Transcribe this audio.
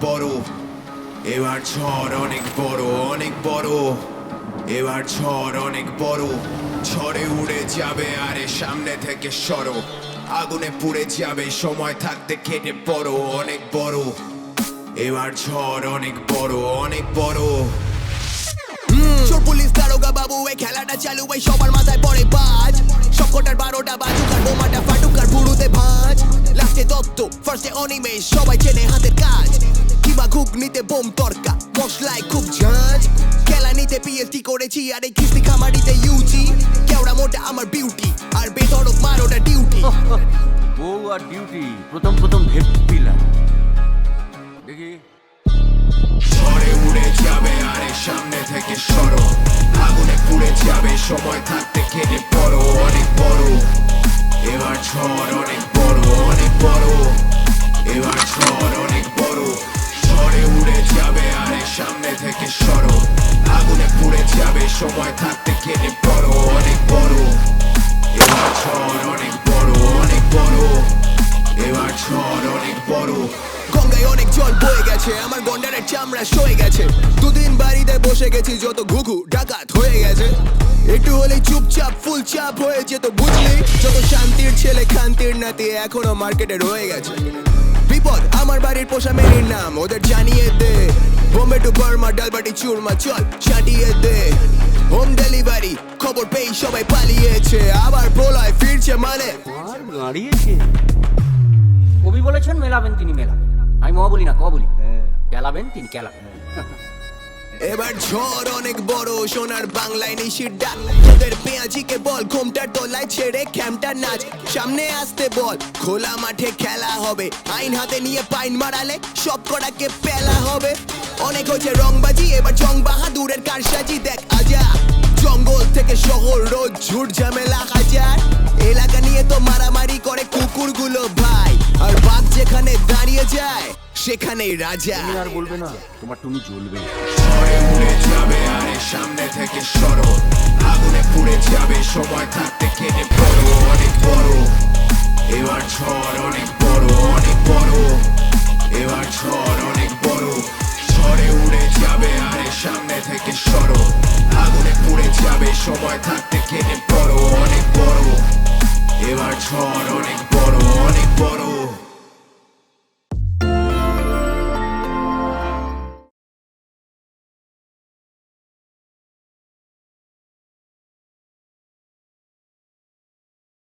বড়, এবার ঝড় অনেক বড়, অনেক বড়। এবার ঝড় অনেক বড়, ঝড়ে উড়ে যাবে আরে সামনে থেকে সরো, আগুনে পুড়ে যাবে সময় থাকতে কেটে পড়ো, অনেক বড়। এবার ঝড় অনেক বড়, অনেক বড়। চোর পুলিশ দারোগা বাবু এই খেলাটা চালু, এই সবার মাথায় পড়ে বাজ। সবকটার 12টা বাজুক আর বোমাটা ফাটুক আর পুরুতে ভাঁজ। লাস্টে দত্ত ফার্স্টে অনিমেষ, সবাই চেনে হাতের কাজ। কিবা ঘুগনিতে বোম তরকা, মশলায় খুব ঝাঁজ। খেলা নিতে পিএইচডি করেছি আর এই খিস্তি খামারিতে ইউজি। কেওড়া মোটা আমার বিউটি আর বেধড়ক মারোটা ডিউটি। বউ আর ডিউটি প্রথম প্রথম ভেবছিলাম, দেখি ঝড়ে উড়ে যাবে আরে সামনে থেকে সরো, আগুনে পুড়ে যাবে সময় থাকতে কেটে পড়ো, অনেক বড়। এবার ঝড় অনেক বড়, অনেক বড়। এবার ঝড় অনেক বড়, ঝড়ে উড়ে যাবে আরে সামনে থেকে সরো, আগুনে পুড়ে যাবে সময় থাকতে কেটে পড়ো, অনেক বড়। এবার ঝড় অনেক বড়, অনেক বড়। এবার ঝড় অনেক বড়। গঙ্গায় অনেক জল বয়ে গেছে, আমার গন্ডারের চামড়া সয়ে গেছে। দুদিন বাড়িতে বসে গেছি, যত ঘুঘু ডাকাত হয়ে গেছে। একটু হলে চুপচাপ ফুল চাপ হয়েছে তো বুঝলি, যত শান্তির ছেলে খান্তির নাতি এখনো মার্কেটে রয়ে গেছে। বিপদ আমার বাড়ির পোষা মেরির নাম, ওদের জানিয়ে দে। বোম্বে টু বার্মা ডালবাটি চুরমা চল ছাটিয়ে দে। হোম ডেলিভারি খবর পেয়ে সবাই পালিয়েছে, আবার প্রলয় ফিরছে মানে। আর দাঁড়িয়েছে। কবি বলেছেন মেলাবেন তিনি মেলাবেন, আমি ম বলি না ক বলি, খেলাবেন তিনি খেলাবেন। এবার ঝড় অনেক বড়, সোনার বাংলায় নিশির ডাক। তোদের পেঁয়াজিকে বল ঘোমটার তলায় ছেড়ে খ্যামটার নাচ। সামনে আসতে বল, খোলা মাঠে খেলা হবে। আইন হাতে নিয়ে পাইন মারালে সব কটাকে পেলা হবে। অনেক হয়েছে রংবাজি, এবার জং বাহাদুরের কারসাজি দেখ আজা। জঙ্গল থেকে শহর রোজ ঝুট ঝামেলা হাজার। এলাকা নিয়ে তো মারামারি করে কুকুরগুলো ভাই, আর বাঘ যেখানে দাঁড়িয়ে যায় সেখানেই রাজা। তুমি আর বলবে না, তোমার টুনি জ্বলবে। ঝড়ে উড়ে যাবে আরে সামনে থেকে সরো, আগুনে পুড়ে যাবে সময় থাকতে কেটে পড়ো, অনেক বড়। এবার ঝড় অনেক বড়, অনেক বড়। এবার ঝড় অনেক বড়, ঝড়ে উড়ে যাবে আরে সামনে থেকে সরো, আগুনে পুড়ে যাবে সময় থাকতে কেটে পড়ো, অনেক বড়। এবার ঝড়